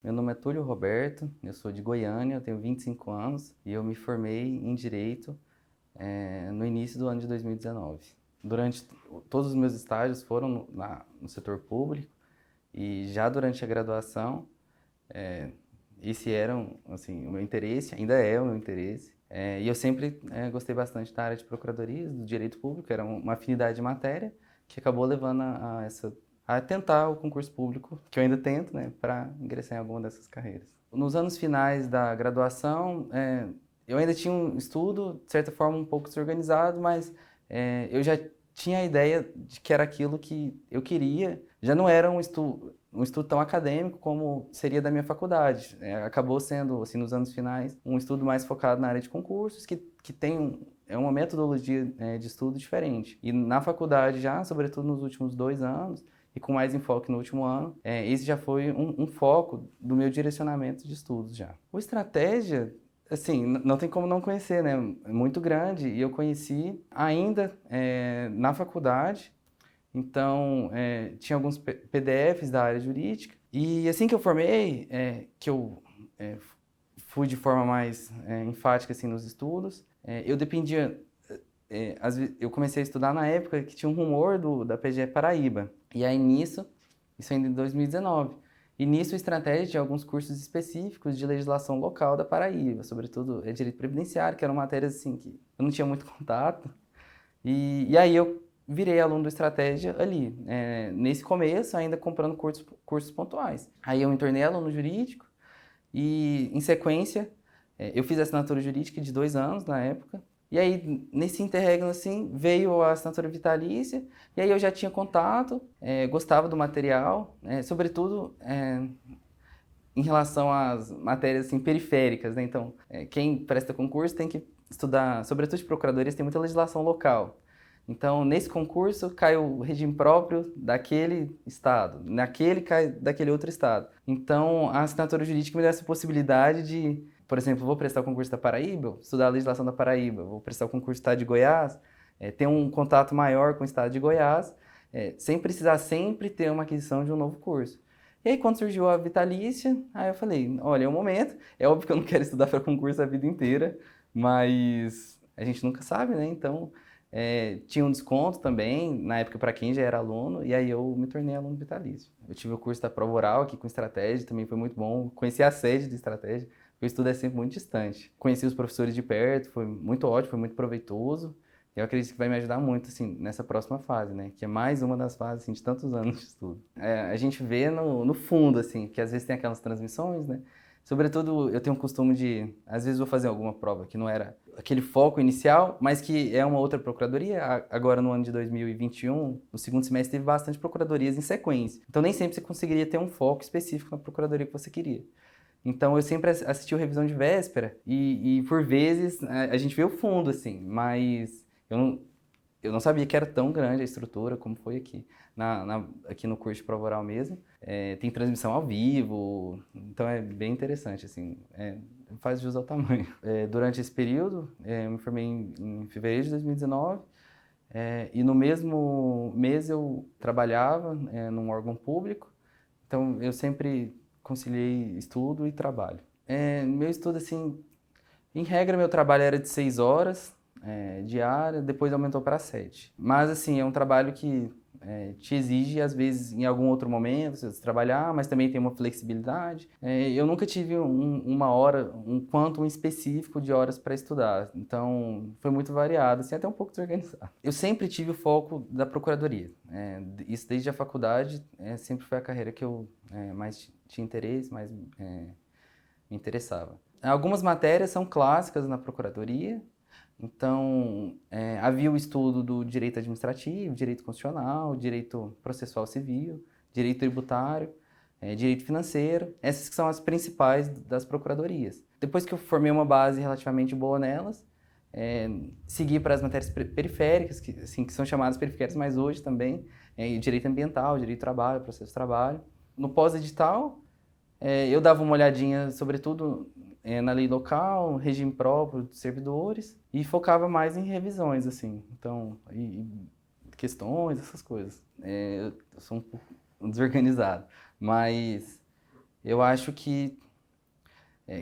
Meu nome é Túlio Roberto, eu sou de Goiânia, eu tenho 25 anos e eu me formei em Direito no início do ano de 2019. Durante todos os meus estágios foram no setor público e já durante a graduação, eh, esse era assim, o meu interesse, ainda é o meu interesse. E eu sempre gostei bastante da área de procuradoria, do direito público, era uma afinidade de matéria que acabou levando a tentar o concurso público, que eu ainda tento, né, para ingressar em alguma dessas carreiras. Nos anos finais da graduação, eu ainda tinha um estudo, de certa forma, um pouco desorganizado, mas eu já tinha a ideia de que era aquilo que eu queria. Já não era um estudo tão acadêmico como seria da minha faculdade. Acabou sendo, assim, nos anos finais, um estudo mais focado na área de concursos, que tem uma metodologia, de estudo diferente. E na faculdade já, sobretudo nos últimos 2 anos, e com mais enfoque no último ano, esse já foi um foco do meu direcionamento de estudos já. O estratégia, assim, não tem como não conhecer, né? É muito grande e eu conheci ainda na faculdade. Então, tinha alguns PDFs da área jurídica. E assim que eu formei, que eu fui de forma mais enfática assim, nos estudos, eu dependia. Eu comecei a estudar na época que tinha um rumor da PGE Paraíba. E aí nisso, isso ainda em 2019. E nisso, estratégia de alguns cursos específicos de legislação local da Paraíba, sobretudo direito previdenciário, que eram matérias assim que eu não tinha muito contato. E aí eu virei aluno do Estratégia ali, nesse começo, ainda comprando cursos pontuais. Aí eu me tornei aluno jurídico e, em sequência, eu fiz a assinatura jurídica de 2 anos na época. E aí, nesse interregno, assim, veio a assinatura vitalícia, e aí eu já tinha contato, gostava do material, sobretudo em relação às matérias assim, periféricas, né? Então, quem presta concurso tem que estudar, sobretudo de procuradorias, tem muita legislação local. Então, nesse concurso, cai o regime próprio daquele estado, naquele cai daquele outro estado. Então, a assinatura jurídica me dá essa possibilidade de, por exemplo, vou prestar o concurso da Paraíba, vou estudar a legislação da Paraíba, vou prestar o concurso do estado de Goiás, ter um contato maior com o estado de Goiás, sem precisar sempre ter uma aquisição de um novo curso. E aí, quando surgiu a Vitalícia, aí eu falei, olha, é o momento. É óbvio que eu não quero estudar para concurso a vida inteira, mas a gente nunca sabe, né? Então, tinha um desconto também, na época, para quem já era aluno, e aí eu me tornei aluno vitalício. Eu tive o curso da prova oral aqui com estratégia, também foi muito bom. Conheci a sede de estratégia, porque o estudo é sempre muito distante. Conheci os professores de perto, foi muito ótimo, foi muito proveitoso. Eu acredito que vai me ajudar muito, assim, nessa próxima fase, né? Que é mais uma das fases, assim, de tantos anos de estudo. A gente vê no fundo, assim, que às vezes tem aquelas transmissões, né? Sobretudo, eu tenho um costume de, às vezes vou fazer alguma prova que não era aquele foco inicial, mas que é uma outra procuradoria. Agora, no ano de 2021, no segundo semestre, teve bastante procuradorias em sequência. Então, nem sempre você conseguiria ter um foco específico na procuradoria que você queria. Então, eu sempre assisti o revisão de véspera e por vezes, a gente vê o fundo, assim, mas eu não sabia que era tão grande a estrutura como foi aqui, aqui no curso de prova oral mesmo. Tem transmissão ao vivo, então é bem interessante, assim, faz jus ao tamanho. Durante esse período, eu me formei em fevereiro de 2019, e no mesmo mês eu trabalhava, num órgão público, então eu sempre conciliei estudo e trabalho. Meu estudo, assim, em regra, meu trabalho era de 6 horas diária, depois aumentou para 7. Mas, assim, é um trabalho que te exige, às vezes, em algum outro momento, você trabalhar, mas também tem uma flexibilidade. Eu nunca tive uma hora, um quantum específico de horas para estudar. Então, foi muito variado, assim, até um pouco desorganizado. Eu sempre tive o foco da procuradoria. Isso desde a faculdade, sempre foi a carreira que eu mais tinha interesse, mais me interessava. Algumas matérias são clássicas na procuradoria, então havia o estudo do direito administrativo, direito constitucional, direito processual civil, direito tributário, direito financeiro, essas que são as principais das procuradorias. Depois que eu formei uma base relativamente boa nelas, segui para as matérias periféricas, que, assim, que são chamadas periféricas, mas hoje também, direito ambiental, direito do trabalho, processo do trabalho. No pós-edital, eu dava uma olhadinha, sobretudo, na lei local, regime próprio dos servidores, e focava mais em revisões, assim, então, e questões, essas coisas. Eu sou um pouco desorganizado, mas Eu acho que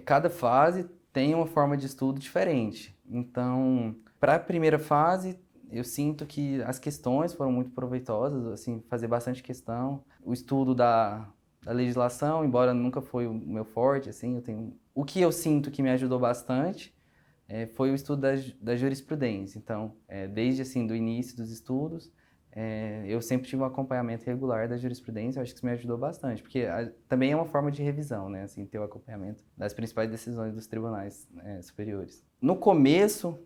cada fase tem uma forma de estudo diferente. Então, para a primeira fase, eu sinto que as questões foram muito proveitosas, assim, fazer bastante questão. O estudo da legislação, embora nunca foi o meu forte, assim, eu tenho... O que eu sinto que me ajudou bastante foi o estudo da jurisprudência. Então, desde assim, do início dos estudos, eu sempre tive um acompanhamento regular da jurisprudência, eu acho que isso me ajudou bastante, porque também é uma forma de revisão, né, assim, ter o acompanhamento das principais decisões dos tribunais superiores. No começo,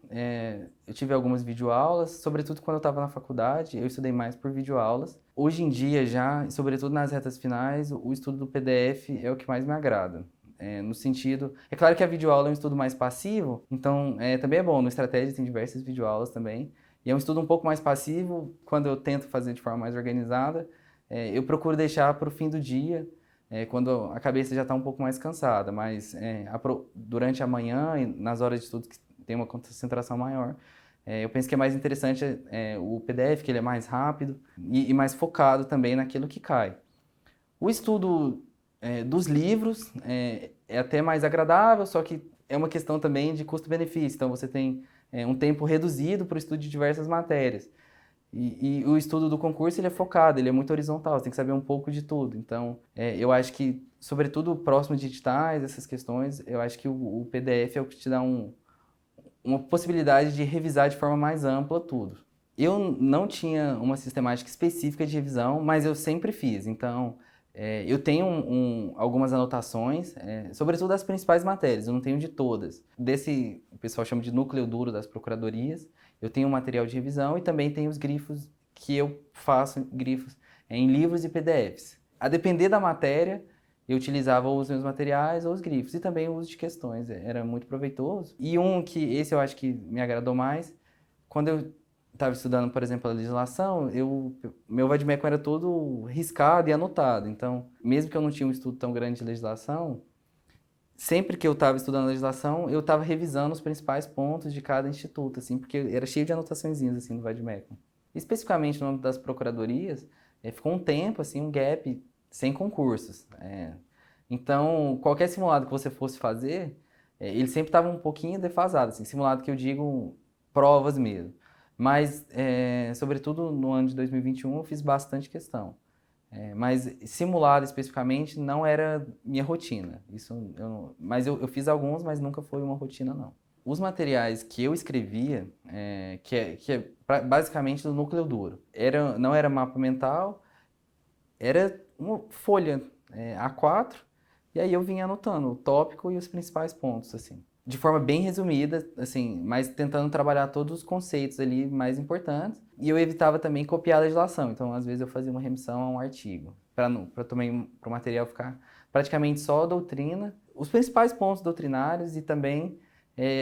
eu tive algumas videoaulas, sobretudo quando eu estava na faculdade, eu estudei mais por videoaulas. Hoje em dia já, sobretudo nas retas finais, o estudo do PDF é o que mais me agrada. No sentido... É claro que a videoaula é um estudo mais passivo, então também é bom. No Estratégia tem diversas videoaulas também. E é um estudo um pouco mais passivo, quando eu tento fazer de forma mais organizada. Eu procuro deixar para o fim do dia, quando a cabeça já está um pouco mais cansada. Mas durante a manhã e nas horas de estudo que tem uma concentração maior, eu penso que é mais interessante o PDF, que ele é mais rápido e mais focado também naquilo que cai. O estudo dos livros é até mais agradável, só que é uma questão também de custo-benefício. Então, você tem um tempo reduzido para o estudo de diversas matérias. E o estudo do concurso ele é focado, ele é muito horizontal, você tem que saber um pouco de tudo. Então, eu acho que, sobretudo próximo de editais, essas questões, eu acho que o PDF é o que te dá uma possibilidade de revisar de forma mais ampla tudo. Eu não tinha uma sistemática específica de revisão, mas eu sempre fiz. Então, eu tenho algumas anotações, sobretudo das principais matérias, eu não tenho de todas. O pessoal chama de núcleo duro das procuradorias, eu tenho um material de revisão e também tenho os grifos que eu faço, grifos em livros e PDFs. A depender da matéria, eu utilizava os meus materiais ou os grifos, e também o uso de questões, era muito proveitoso. E esse eu acho que me agradou mais, quando eu estava estudando, por exemplo, a legislação, meu vade-mecum era todo riscado e anotado. Então, mesmo que eu não tinha um estudo tão grande de legislação, sempre que eu estava estudando legislação, eu estava revisando os principais pontos de cada instituto, assim, porque era cheio de anotaçõezinhas assim no vade-mecum. Especificamente no âmbito das procuradorias, ficou um tempo, assim, um gap sem concursos. Então, qualquer simulado que você fosse fazer, ele sempre estava um pouquinho defasado, assim, simulado que eu digo provas mesmo. Mas, sobretudo no ano de 2021, eu fiz bastante questão. Mas simulado especificamente não era minha rotina. Mas eu fiz alguns, mas nunca foi uma rotina, não. Os materiais que eu escrevia, basicamente do núcleo duro, não era mapa mental, era uma folha A4, e aí eu vinha anotando o tópico e os principais pontos, assim. De forma bem resumida, assim, mas tentando trabalhar todos os conceitos ali mais importantes. E eu evitava também copiar a legislação. Então, às vezes, eu fazia uma remissão a um artigo, para também para o material ficar praticamente só a doutrina, os principais pontos doutrinários e também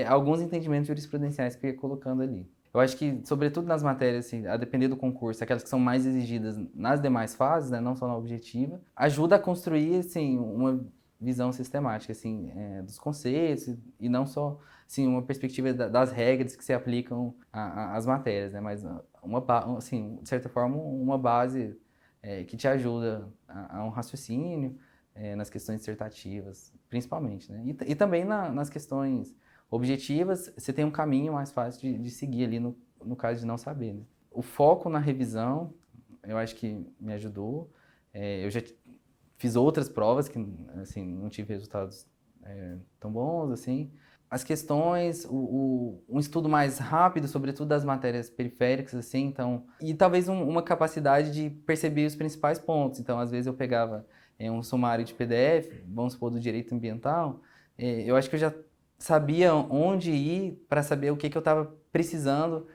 alguns entendimentos jurisprudenciais que eu ia colocando ali. Eu acho que, sobretudo nas matérias, assim, a depender do concurso, aquelas que são mais exigidas nas demais fases, né, não só na objetiva, ajuda a construir, assim, uma visão sistemática, assim, dos conceitos e não só, assim, uma perspectiva das regras que se aplicam às matérias, né, mas assim, de certa forma, uma base que te ajuda a um raciocínio nas questões dissertativas, principalmente, né, e também nas questões objetivas, você tem um caminho mais fácil de seguir ali no caso de não saber, né? O foco na revisão, eu acho que me ajudou. Eu já fiz outras provas que, assim, não tive resultados tão bons, assim. As questões, um estudo mais rápido, sobretudo das matérias periféricas, assim, então... E talvez uma capacidade de perceber os principais pontos. Então, às vezes eu pegava um sumário de PDF, vamos supor, do direito ambiental, eu acho que eu já sabia onde ir para saber o que eu estava precisando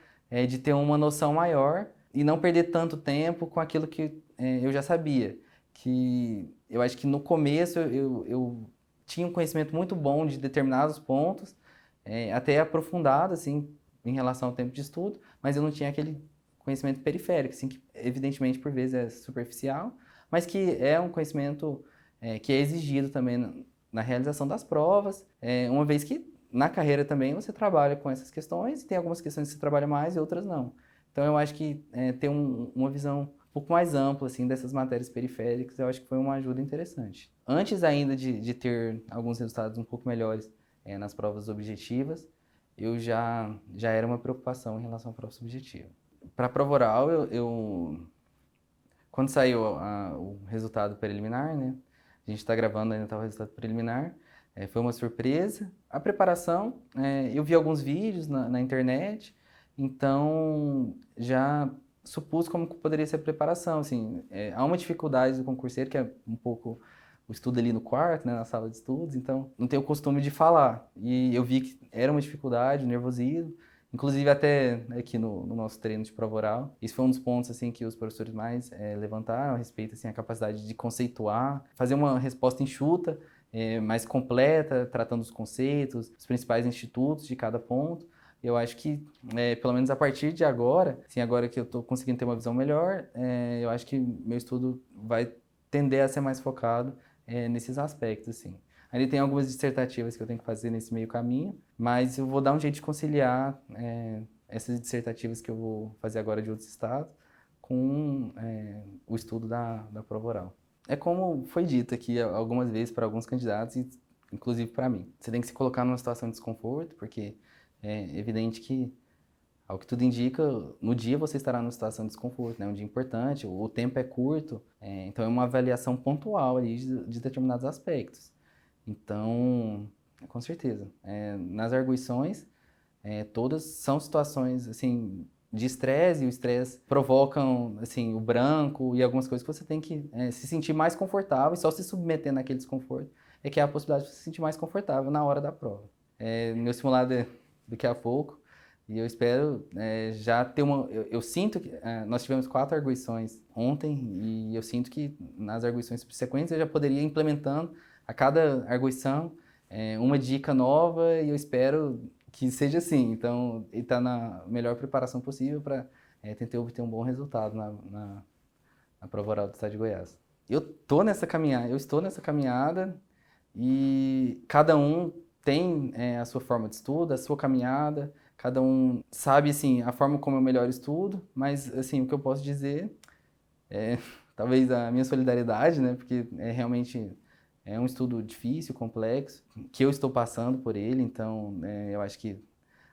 de ter uma noção maior e não perder tanto tempo com aquilo que eu já sabia. Que eu acho que no começo eu tinha um conhecimento muito bom de determinados pontos, até aprofundado assim em relação ao tempo de estudo, mas eu não tinha aquele conhecimento periférico, assim, que evidentemente por vezes é superficial, mas que é um conhecimento que é exigido também na realização das provas, uma vez que na carreira também você trabalha com essas questões, e tem algumas questões que você trabalha mais e outras não. Então eu acho que ter uma visão pouco mais amplo, assim, dessas matérias periféricas, eu acho que foi uma ajuda interessante. Antes ainda de ter alguns resultados um pouco melhores nas provas objetivas, eu já era uma preocupação em relação à prova subjetiva. Para a prova oral, quando saiu o resultado preliminar, né? A gente está gravando, ainda está o resultado preliminar. Foi uma surpresa. A preparação, eu vi alguns vídeos na internet, então já supus como que poderia ser a preparação. Assim, há uma dificuldade do concurseiro, que é um pouco o estudo ali no quarto, né, na sala de estudos, então não tenho o costume de falar. E eu vi que era uma dificuldade, um nervosismo. Inclusive até aqui no nosso treino de prova oral, isso foi um dos pontos assim que os professores mais levantaram a respeito assim a capacidade de conceituar, fazer uma resposta enxuta, mais completa, tratando os conceitos, os principais institutos de cada ponto. Eu acho que, pelo menos a partir de agora, assim, agora que eu estou conseguindo ter uma visão melhor, eu acho que meu estudo vai tender a ser mais focado nesses aspectos, assim. Ainda tem algumas dissertativas que eu tenho que fazer nesse meio caminho, mas eu vou dar um jeito de conciliar essas dissertativas que eu vou fazer agora de outros estados com o estudo da prova oral. É como foi dito aqui algumas vezes para alguns candidatos, e inclusive para mim. Você tem que se colocar numa situação de desconforto, porque é evidente que, ao que tudo indica, no dia você estará numa situação de desconforto, né? Um dia importante, o tempo é curto, então é uma avaliação pontual ali de determinados aspectos. Então, com certeza. Nas arguições, todas são situações assim de estresse, e o estresse provocam assim o branco e algumas coisas que você tem que se sentir mais confortável, e só se submeter naquele desconforto é que há a possibilidade de você se sentir mais confortável na hora da prova. Meu simulado é daqui a pouco, e eu espero já ter uma. Eu sinto que nós tivemos 4 arguições ontem, e eu sinto que nas arguições subsequentes eu já poderia ir implementando a cada arguição uma dica nova, e eu espero que seja assim. Então, ele está na melhor preparação possível para tentar obter um bom resultado na prova oral do Estado de Goiás. Eu estou nessa caminhada, e cada um tem a sua forma de estudo, a sua caminhada, cada um sabe, assim, a forma como eu melhor estudo, mas, assim, o que eu posso dizer é, talvez a minha solidariedade, né, porque realmente é um estudo difícil, complexo, que eu estou passando por ele, então, eu acho que,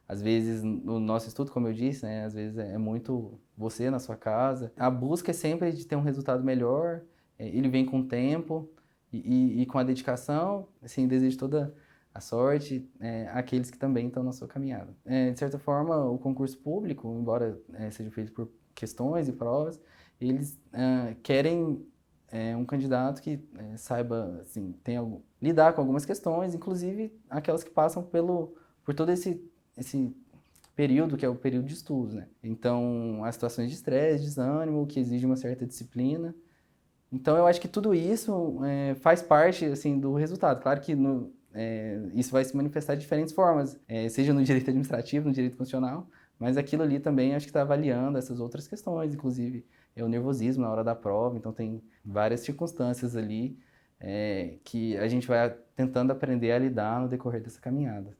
às vezes, no nosso estudo, como eu disse, né, às vezes é muito você na sua casa. A busca é sempre de ter um resultado melhor, ele vem com o tempo e com a dedicação, assim, desejo toda a sorte àqueles que também estão na sua caminhada. De certa forma, o concurso público, embora seja feito por questões e provas, eles querem um candidato que saiba, assim, lidar com algumas questões, inclusive aquelas que passam por todo esse período, que é o período de estudos, né? Então, as situações de estresse, desânimo, que exigem uma certa disciplina. Então, eu acho que tudo isso faz parte, assim, do resultado. Claro que isso vai se manifestar de diferentes formas, seja no direito administrativo, no direito constitucional, mas aquilo ali também acho que está avaliando essas outras questões, inclusive o nervosismo na hora da prova. Então, tem várias circunstâncias ali que a gente vai tentando aprender a lidar no decorrer dessa caminhada.